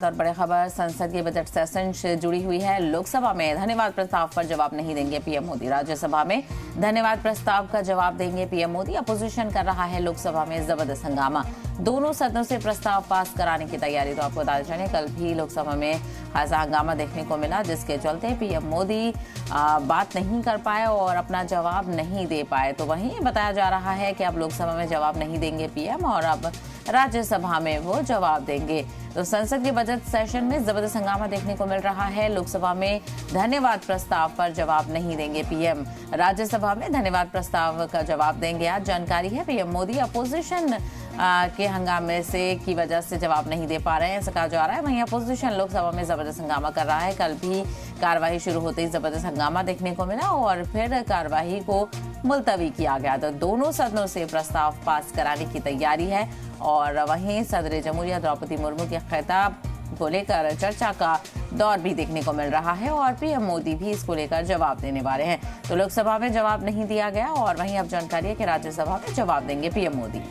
और बड़ी खबर संसद के बजट सेशन से जुड़ी हुई है। लोकसभा में धन्यवाद प्रस्ताव पर जवाब नहीं देंगे पीएम मोदी। राज्यसभा में धन्यवाद प्रस्ताव का जवाब देंगे पीएम मोदी। अपोजिशन कर रहा है लोकसभा में जबरदस्त हंगामा। दोनों सदनों से प्रस्ताव पास कराने की तैयारी। तो आपको बताते चलें, कल भी लोकसभा में खासा हंगामा देखने को मिला, जिसके चलते पीएम मोदी बात नहीं कर पाए और अपना जवाब नहीं दे पाए। तो वहीं बताया जा रहा है कि अब लोकसभा में जवाब नहीं देंगे पीएम और अब राज्यसभा में वो जवाब देंगे। तो संसद के बजट सेशन में जबरदस्त हंगामा देखने को मिल रहा है। लोकसभा में धन्यवाद प्रस्ताव पर जवाब नहीं देंगे पीएम, राज्यसभा में धन्यवाद प्रस्ताव का जवाब देंगे। आज जानकारी है पीएम मोदी अपोजिशन के हंगामे से की वजह से जवाब नहीं दे पा रहे हैं, ऐसा कहा जा रहा है। वहीं अपोजिशन लोकसभा में जबरदस्त हंगामा कर रहा है। कल भी कार्यवाही शुरू होते ही जबरदस्त हंगामा देखने को मिला और फिर कार्यवाही को मुलतवी किया गया। तो दोनों सदनों से प्रस्ताव पास कराने की तैयारी है और वहीं सदर जमहूरिया द्रौपदी मुर्मू के खिताब को लेकर चर्चा का दौर भी देखने को मिल रहा है और पीएम मोदी भी इसको लेकर जवाब देने वाले हैं। तो लोकसभा में जवाब नहीं दिया गया और वहीं अब जानकारी है कि राज्यसभा में जवाब देंगे पीएम मोदी।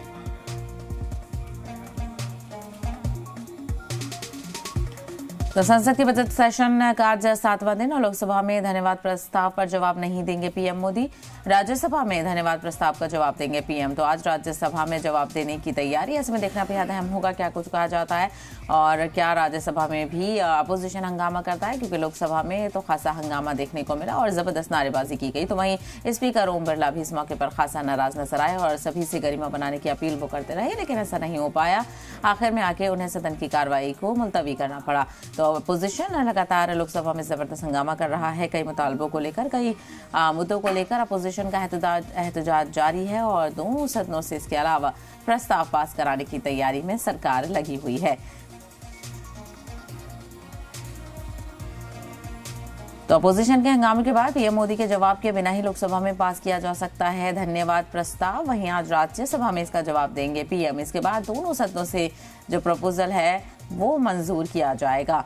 तो संसद के बजट सेशन का आज 7वां दिन और लोकसभा में धन्यवाद प्रस्ताव पर जवाब नहीं देंगे पीएम मोदी। राज्यसभा में धन्यवाद प्रस्ताव का जवाब देंगे पीएम। तो आज राज्यसभा में जवाब देने की तैयारी है। इसमें देखना बेहद अहम होगा क्या कुछ कहा जाता है और क्या राज्यसभा में भी अपोजिशन हंगामा करता है, क्योंकि लोकसभा में तो खासा हंगामा देखने को मिला और जबरदस्त नारेबाजी की गई। तो वहीं स्पीकर ओम बिरला भी इस मौके पर खासा नाराज नजर आए और सभी से गरिमा बनाने की अपील वो करते रहे, लेकिन ऐसा नहीं हो पाया। आखिर में आके उन्हें सदन की कार्रवाई को मुलतवी करना पड़ा। तो अपोजिशन लगातार लोकसभा में जबरदस्त हंगामा कर रहा है। कई मुतालबों को लेकर, कई मुद्दों को लेकर अपोजिशन का एहतजाज जारी है और दोनों सदनों से इसके अलावा प्रस्ताव पास कराने की तैयारी में सरकार लगी हुई है। तो अपोजिशन के हंगामे के बाद पीएम मोदी के जवाब के बिना ही लोकसभा में पास किया जा सकता है धन्यवाद प्रस्ताव। वहीं आज राज्यसभा में इसका जवाब देंगे पीएम। इसके बाद दोनों सदनों से जो प्रपोजल है वो मंजूर किया जाएगा।